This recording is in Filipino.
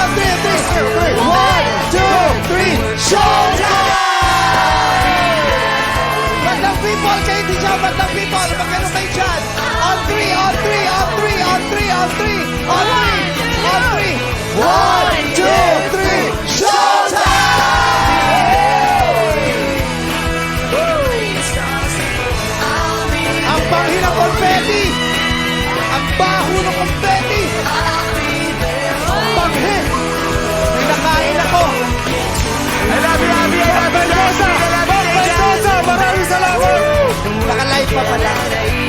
on three. One, two, three. Showtime! Bandang people, kayo di dyan. Bandang people, magkano kayo dyan? On three. One, two, three. Ang panghi ng confetti! Ang baho ng confetti! Ang panghi! Pinakain ako! I love you, Abby. I love you, Rosa. Mendoza! Maraming salamat! Naka-live pa pala.